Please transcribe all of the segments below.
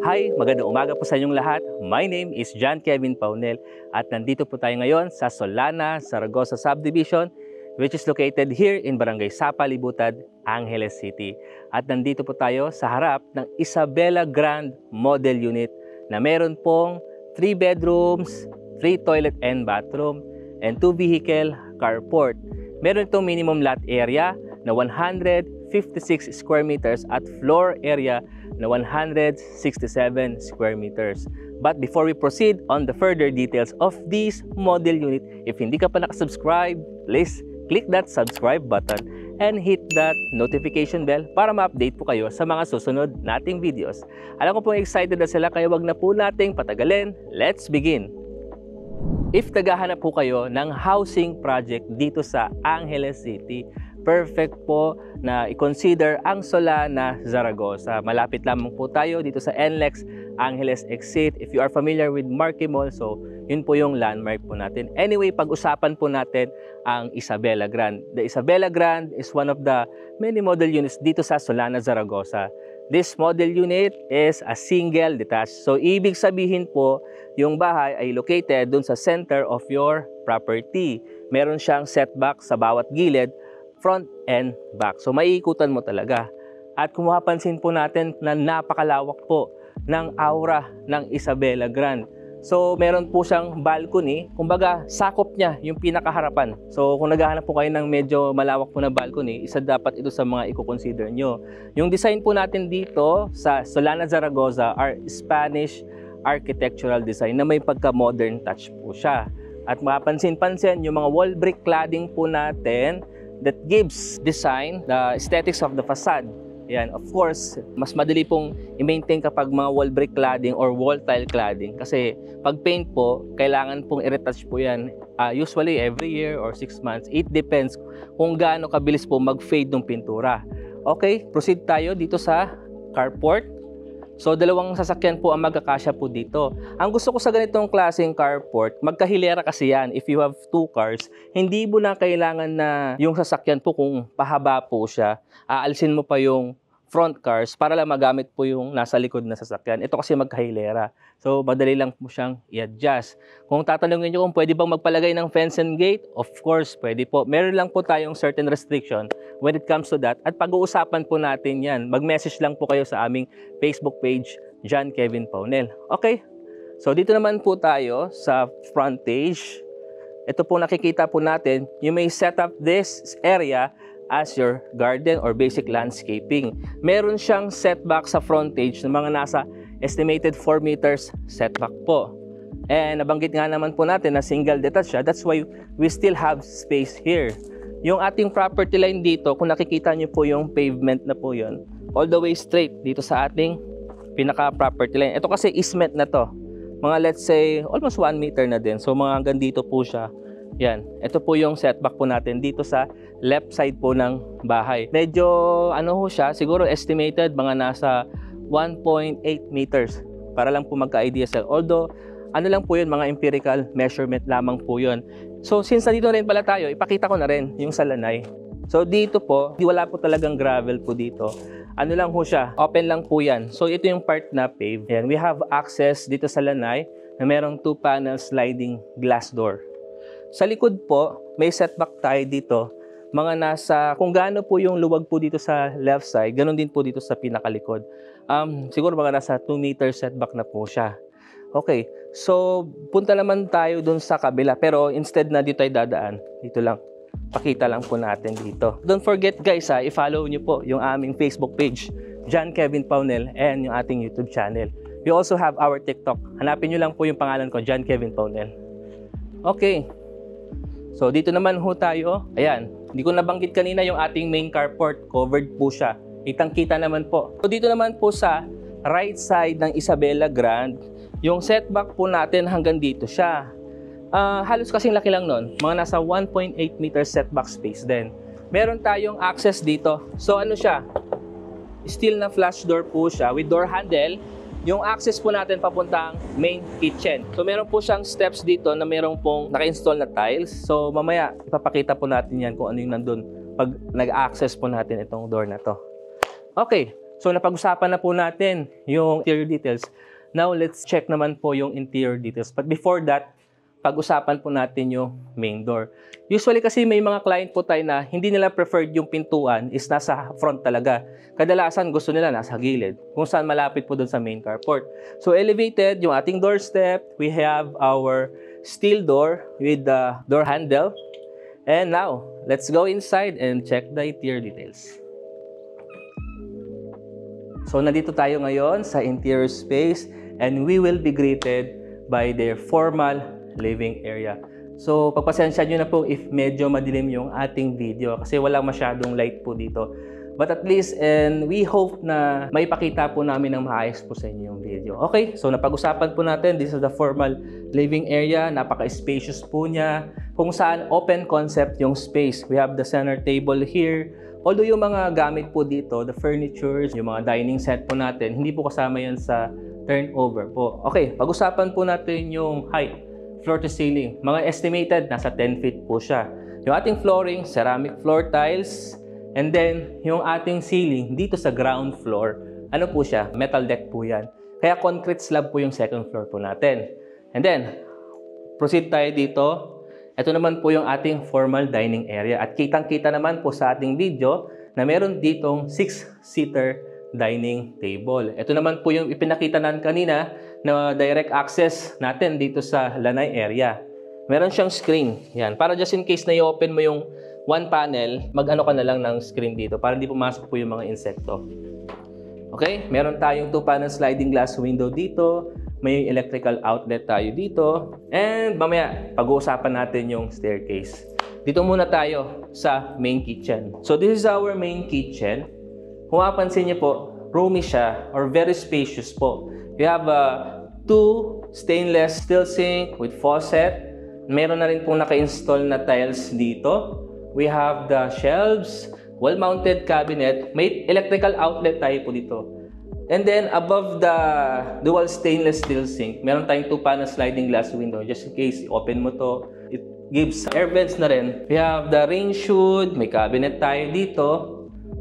Hi, magandang umaga po sa inyong lahat. My name is John Kevin Paunel at nandito po tayo ngayon sa Solana, Zaragoza Subdivision, which is located here in Barangay Sapa, Libutad, Angeles City. At nandito po tayo sa harap ng Isabela Grand Model Unit na meron pong 3 bedrooms, 3 toilet and bathroom, and 2 vehicle carport. Meron itong minimum lot area na 156 square meters at floor area na 167 square meters. But before we proceed on the further details of this model unit, if hindi ka pa nakasubscribe, please click that subscribe button and hit that notification bell para ma-update po kayo sa mga susunod nating videos. Alam ko po excited na sila kaya wag na po nating patagalin. Let's begin! If tagahanap po kayo ng housing project dito sa Angeles City, perfect po na i-consider ang Solana, Zaragoza. Malapit lamang po tayo dito sa NLEX Angeles Exit. If you are familiar with Marquee Mall, so yun po yung landmark po natin. Anyway, pag-usapan po natin ang Isabela Grand. The Isabela Grand is one of the many model units dito sa Solana, Zaragoza. This model unit is a single detached. So, ibig sabihin po, yung bahay ay located dun sa center of your property. Meron siyang setback sa bawat gilid, front and back. So, maiikutan mo talaga. At kung mapapansin po natin na napakalawak po ng aura ng Isabela Grand. So, meron po siyang balcony. Kumbaga, sakop niya yung pinakaharapan. So, kung naghahanap po kayo ng medyo malawak po na balcony, isa dapat ito sa mga i-consider nyo. Yung design po natin dito sa Solana, Zaragoza are Spanish architectural design na may pagka-modern touch po siya. At mapapansin-pansin, yung mga wall brick cladding po natin that gives design the aesthetics of the facade. Yan, of course, mas madali pong i-maintain kapag mga wall brick cladding or wall tile cladding kasi pag paint po, kailangan pong i-retouch po yan usually every year or 6 months. It depends kung gaano kabilis po mag-fade ng pintura. Okay, proceed tayo dito sa carport. So, dalawang sasakyan po ang magkakasya po dito. Ang gusto ko sa ganitong klaseng carport, magkahilera kasi yan. If you have 2 cars, hindi mo na kailangan na yung sasakyan po kung pahaba po siya, aalisin mo pa yung front cars para lang magamit po yung nasa likod na sasakyan. Ito kasi magkahilera. So, madali lang po siyang i-adjust. Kung tatanungin nyo kung pwede bang magpalagay ng fence and gate, of course, pwede po. Meron lang po tayong certain restriction when it comes to that. At pag-uusapan po natin yan. Mag-message lang po kayo sa aming Facebook page, John Kevin Paunel. Okay? So, dito naman po tayo sa frontage. Ito po nakikita po natin, you may set up this area as your garden or basic landscaping. Meron siyang setback sa frontage ng mga nasa estimated 4 meters setback po. And nabanggit nga naman po natin na single detached siya. That's why we still have space here. Yung ating property line dito, kung nakikita nyo po yung pavement na po yun, all the way straight dito sa ating pinaka-property line. Ito kasi easement na to. Mga let's say almost 1 meter na din. So mga hanggang dito po siya. Yan, ito po yung setback po natin dito sa left side po ng bahay. Medyo ano ho siya, siguro estimated mga nasa 1.8 meters para lang po magka-idea sa. Although, ano lang po yun, mga empirical measurement lamang po yun. So, since nandito rin pala tayo, ipakita ko na rin yung sa lanay. So, dito po, wala po talagang gravel po dito. Ano lang ho siya, open lang po yan. So, ito yung part na pave. Yan, we have access dito sa lanay na merong 2 panel sliding glass door. Sa likod po, may setback tayo dito. Mga nasa, kung gaano po yung luwag po dito sa left side, ganun din po dito sa pinakalikod. Siguro mga nasa 2 meter setback na po siya. Okay, so punta naman tayo dun sa kabila. Pero instead na dito tayo dadaan, dito lang. Pakita lang po natin dito. Don't forget guys, i-follow nyo po yung aming Facebook page, John Kevin Paunel, and yung ating YouTube channel. We also have our TikTok. Hanapin nyo lang po yung pangalan ko, John Kevin Paunel. Okay. So, dito naman ho tayo. Ayan, hindi ko nabanggit kanina yung ating main carport. Covered po siya. Kitang-kita naman po. So, dito naman po sa right side ng Isabela Grand, yung setback po natin hanggang dito siya. Halos kasing laki lang nun. Mga nasa 1.8 meter setback space din. Meron tayong access dito. So, ano siya? Steel na flush door po siya with door handle. Yung access po natin papuntang main kitchen. So meron po siyang steps dito na meron pong naka-install na tiles. So mamaya ipapakita po natin yan kung ano yung nandun pag nag-access po natin itong door na to. Okay, So napag-usapan na po natin yung interior details. Now let's check naman po yung interior details. But before that, pag-usapan po natin yung main door. Usually kasi may mga client po tayo na hindi nila preferred yung pintuan is nasa front talaga. Kadalasan gusto nila nasa gilid, kung saan malapit po doon sa main carport. So elevated yung ating doorstep. We have our steel door with the door handle. And now, let's go inside and check the interior details. So nandito tayo ngayon sa interior space and we will be greeted by their formal living area. So pagpasensya nyo na po if medyo madilim yung ating video kasi walang masyadong light po dito. But at least, and we hope na may pakita po namin ng maayos po sa inyo yung video. Okay, so napag-usapan po natin, this is the formal living area. Napaka-spacious po niya. Kung saan open concept yung space. We have the center table here. Although yung mga gamit po dito, the furnitures, yung mga dining set po natin, hindi po kasama yan sa turnover po. Okay, pag-usapan po natin yung height, floor to ceiling. Mga estimated, nasa 10 feet po siya. Yung ating flooring, ceramic floor tiles. And then, yung ating ceiling dito sa ground floor, ano po siya? Metal deck po yan. Kaya concrete slab po yung second floor po natin. And then, proceed tayo dito. Ito naman po yung ating formal dining area. At kitang-kita naman po sa ating video na meron ditong 6-seater dining table. Ito naman po yung ipinakita natin kanina na direct access natin dito sa lanay area. Meron siyang screen. Yan. Para just in case na i-open mo yung one panel, mag-ano ka na lang ng screen dito para hindi pumasok po yung mga insekto. Okay? Meron tayong 2-panel sliding glass window dito. May electrical outlet tayo dito. And mamaya, pag-uusapan natin yung staircase. Dito muna tayo sa main kitchen. So this is our main kitchen. Kung mapansin niyo po, roomy siya or very spacious po. We have 2 stainless steel sink with faucet. Meron na rin pong naka-install na tiles dito. We have the shelves, well-mounted cabinet. May electrical outlet tayo po dito. And then, above the dual stainless steel sink, meron tayong 2-panel sliding glass window. Just in case, open mo to, it gives air vents na rin. We have the range hood, may cabinet tayo dito.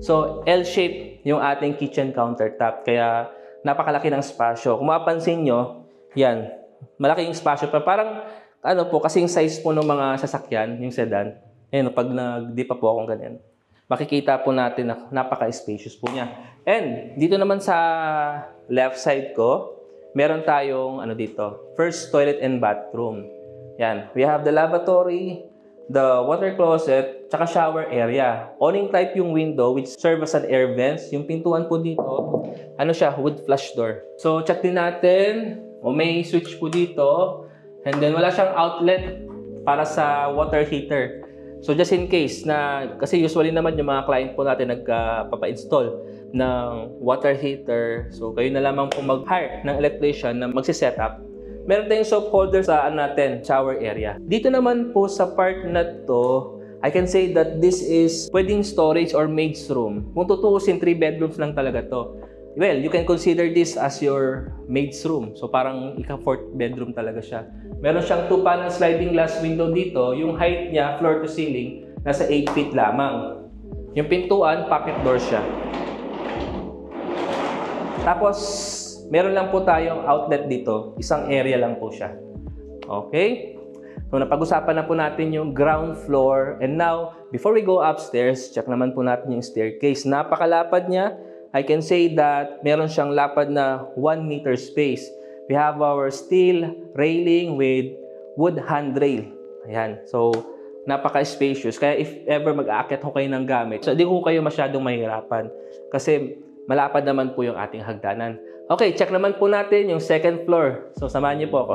So, L-shape yung ating kitchen countertop. Kaya, napakalaki ng spasyo. Kung mapapansin nyo, yan, malaki yung spasyo. Parang, ano po, kasing size po ng mga sasakyan, yung sedan. Ayan, pag nag-di pa po akong ganyan, makikita po natin na napaka-spacious po niya. And dito naman sa left side ko, meron tayong ano dito, first toilet and bathroom. Yan, we have the lavatory, the water closet, tsaka shower area. Awning type yung window which serve as an air vents. Yung pintuan po dito, ano siya, wood flush door. So check din natin, may switch po dito. And then wala siyang outlet para sa water heater. So just in case na, kasi usually naman yung mga client po natin nagpapa-install ng water heater. So kayo na lamang po mag-hire ng electrician na magsiset-up. Meron tayong soap holder sa natin, shower area. Dito naman po sa part na to, I can say that this is pwedeng storage or maid's room. Kung tutuusin, 3 bedrooms lang talaga to. Well, you can consider this as your maid's room. So parang ika-4th bedroom talaga siya. Meron siyang 2-panel sliding glass window dito. Yung height niya, floor to ceiling, nasa 8 feet lamang. Yung pintuan, pocket door siya. Tapos, meron lang po tayong outlet dito. Isang area lang po siya. Okay? So, napag-usapan na po natin yung ground floor. And now, before we go upstairs, check naman po natin yung staircase. Napakalapad niya. I can say that meron siyang lapad na 1 meter space. We have our steel railing with wood handrail. Ayan. So, napaka-spacious. Kaya if ever mag-aakyat ho kayo ng gamit, so di ko kayo masyadong mahirapan. Kasi malapad naman po yung ating hagdanan. Okay, check naman po natin yung second floor. So, samahan niyo po ako.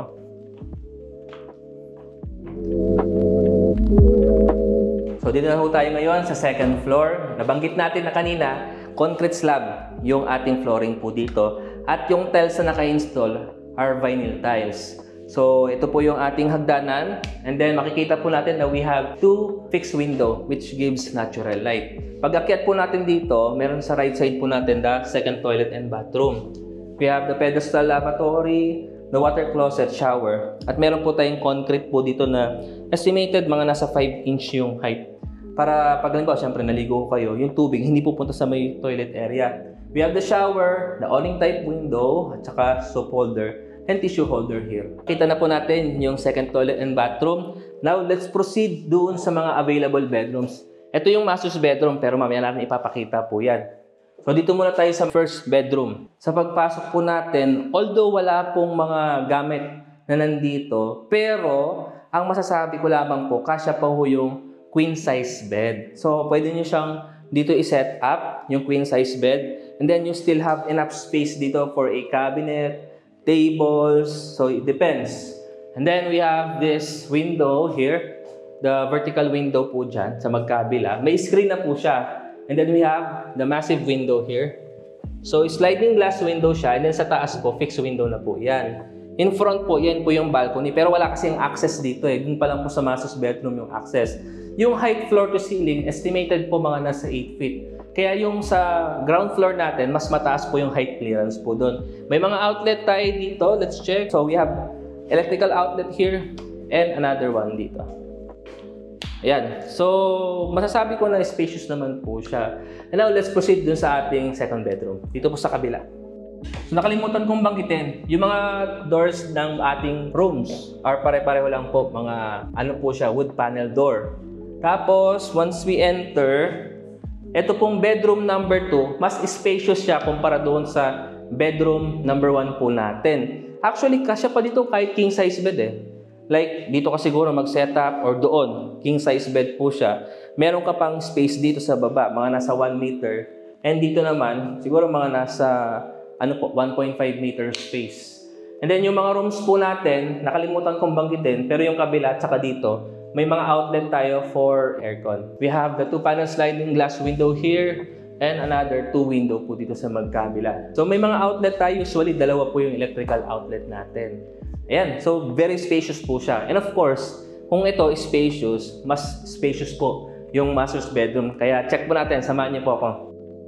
So, dito na po tayo ngayon sa second floor. Nabanggit natin na kanina, concrete slab yung ating flooring po dito. At yung tiles na naka-install are vinyl tiles. So, ito po yung ating hagdanan. And then, makikita po natin na we have 2 fixed window which gives natural light. Pag akyat po natin dito, meron sa right side po natin the second toilet and bathroom. We have the pedestal lavatory, the water closet, shower. At meron po tayong concrete po dito na estimated mga nasa 5 inch yung height para pag halimbawa, syempre naligo kayo, yung tubig hindi pupunta sa may toilet area. We have the shower, the awning type window, at saka soap holder and tissue holder here. Kita na po natin yung second toilet and bathroom. Now, let's proceed doon sa mga available bedrooms. Ito yung master's bedroom, pero mamaya natin ipapakita po yan. So, dito muna tayo sa first bedroom. Sa pagpasok po natin, although wala pong mga gamit na nandito, pero ang masasabi ko lamang po, kasya pa po yung queen size bed. So, pwede nyo siyang dito i-set up, yung queen size bed. And then, you still have enough space dito for a cabinet, tables, so it depends. And then we have this window here, the vertical window po dyan sa magkabila. May screen na po siya. And then we have the massive window here. So sliding glass window siya, and then sa taas po, fixed window na po yan. In front po, yan po yung balcony, pero wala kasi yung access dito eh. Dun pa lang po sa master's bedroom yung access. Yung height floor to ceiling, estimated po mga nasa 8 feet. Kaya yung sa ground floor natin, mas mataas po yung height clearance po doon. May mga outlet tayo dito. Let's check. So we have electrical outlet here and another one dito. Ayan. So masasabi ko na spacious naman po siya. And now let's proceed dun sa ating second bedroom. Dito po sa kabila. So nakalimutan kong banggitin, yung mga doors ng ating rooms are pare-pareho lang po. Mga ano po siya, wood panel door. Tapos once we enter, ito pong bedroom number 2, mas spacious siya kumpara doon sa bedroom number 1 po natin. Actually, kasya pa dito kahit king size bed eh. Like, dito ka siguro mag-setup or doon, king size bed po siya. Meron ka pang space dito sa baba, mga nasa 1 meter. And dito naman, siguro mga nasa 1.5 meter space. And then yung mga rooms po natin, nakalimutan kong banggitin, pero yung kabila at saka dito, may mga outlet tayo for aircon. We have the 2-panel sliding glass window here and another 2 window po dito sa magkabila. So may mga outlet tayo. Usually, dalawa po yung electrical outlet natin. Ayan. So very spacious po siya. And of course, kung ito is spacious, mas spacious po yung master's bedroom. Kaya check po natin. Samahan niyo po ako.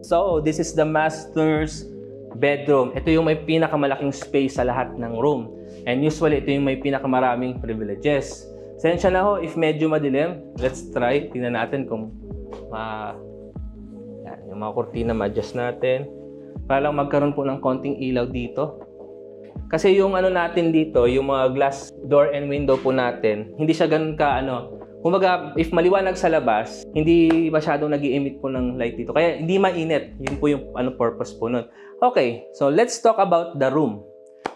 So this is the master's bedroom. Ito yung may pinakamalaking space sa lahat ng room. And usually, ito yung may pinakamaraming privileges. Sensya na ho, if medyo madilim, let's try. Tingnan natin kung yan, yung mga kurtina ma-adjust natin. Para lang magkaroon po ng konting ilaw dito. Kasi yung ano natin dito, yung mga glass door and window po natin, hindi siya ganun ka kumbaga, if maliwanag sa labas, hindi masyadong nag-i-emit po ng light dito. Kaya hindi mainit. Yun po yung purpose po nun. Okay, so let's talk about the room.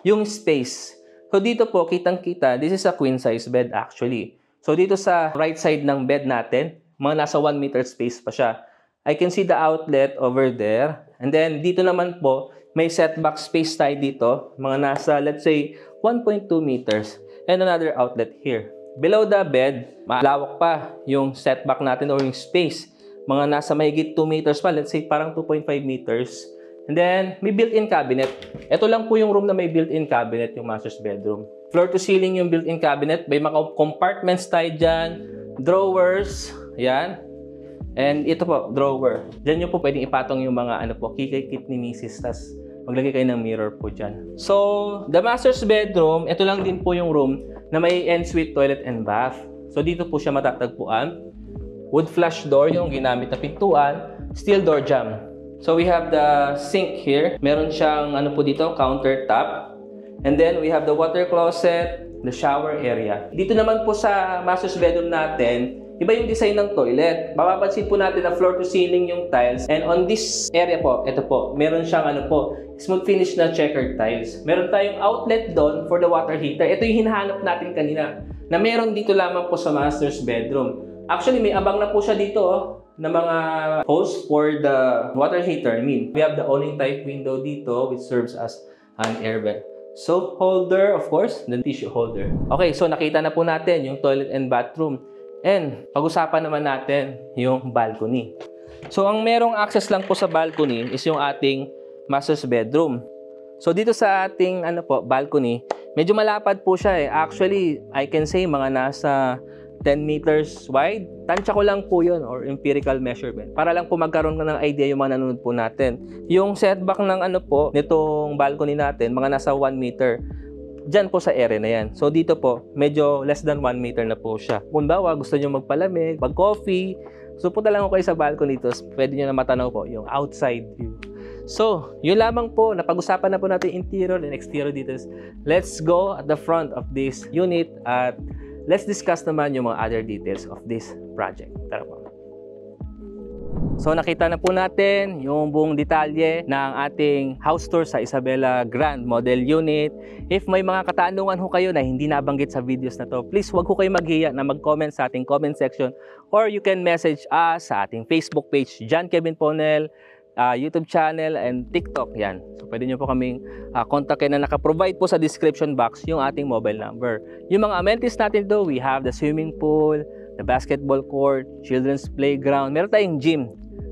Yung space. So dito po, kitang-kita, this is a queen size bed actually. So dito sa right side ng bed natin, mga nasa 1 meter space pa siya. I can see the outlet over there. And then dito naman po, may setback space tayo dito, mga nasa, let's say, 1.2 meters. And another outlet here. Below the bed, malawak pa yung setback natin or yung space. Mga nasa mahigit 2 meters pa, let's say parang 2.5 meters. And then, may built-in cabinet. Ito lang po yung room na may built-in cabinet, yung master's bedroom. Floor to ceiling yung built-in cabinet. May mga compartments tayo dyan. Drawers. Ayan. And ito po, drawer. Diyan nyo po pwedeng ipatong yung mga kikay-kit ni Mrs. Tas maglagay kayo ng mirror po dyan. So, the master's bedroom, ito lang din po yung room na may ensuite toilet and bath. So, dito po siya matatagpuan. Wood flush door, yung ginamit na pintuan. Steel door jamb. So we have the sink here. Meron siyang po dito, countertop. And then we have the water closet, the shower area. Dito naman po sa master's bedroom natin, iba yung design ng toilet. Mapapansin po natin na floor to ceiling yung tiles. And on this area po, ito po, meron siyang smooth finish na checkered tiles. Meron tayong outlet doon for the water heater. Ito yung hinahanap natin kanina na meron dito lamang po sa master's bedroom. Actually, may abang na po siya dito na mga hose for the water heater. We have the awning type window dito which serves as an air vent. Soap holder, of course, then tissue holder. Okay, so nakita na po natin yung toilet and bathroom. And pag-usapan naman natin yung balcony. So ang merong access lang po sa balcony is yung ating master's bedroom. So dito sa ating balcony, medyo malapad po siya eh. Actually, I can say mga nasa 10 meters wide. Tansya ko lang po yun or empirical measurement. Para lang po magkaroon ng idea yung mga nanonood po natin. Yung setback ng nitong balcony natin, mga nasa 1 meter. Diyan po sa area na yan. So dito po, medyo less than 1 meter na po siya. Kung bawa, gusto nyo magpalamig, mag-coffee. So punta lang ako kayo sa balcony dito, pwede nyo na matanaw po yung outside view. So, yun lamang po, napag-usapan na po natin interior and exterior details. Let's go at the front of this unit at let's discuss naman yung mga other details of this project. Tara po. So nakita na po natin yung buong detalye ng ating house tour sa Isabela Grand Model Unit. If may mga katanungan ho kayo na hindi nabanggit sa videos na to, please wag ho kayo maghiya na mag-comment sa ating comment section or you can message us sa ating Facebook page, John Kevin Paunel, YouTube channel and TikTok yan. So pwede nyo po kaming kontakin na naka-provide po sa description box yung ating mobile number. Yung mga amenities natin do, we have the swimming pool, the basketball court, children's playground, meron tayong gym.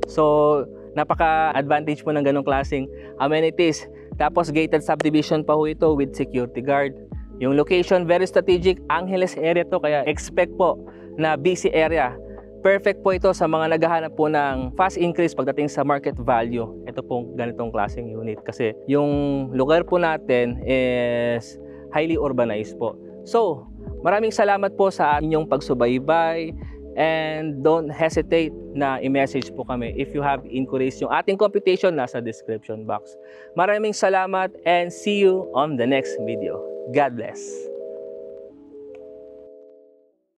So, napaka-advantage po ng ganong klaseng amenities. Tapos, gated subdivision pa ho ito with security guard. Yung location, very strategic. Angeles area to, kaya expect po na busy area. Perfect po ito sa mga naghahanap po ng fast increase pagdating sa market value. Ito pong ganitong klaseng unit. Kasi yung lugar po natin is highly urbanized po. So, maraming salamat po sa inyong pagsubaybay. And don't hesitate na i-message po kami if you have inquiries. Yung ating computation nasa description box. Maraming salamat and see you on the next video. God bless.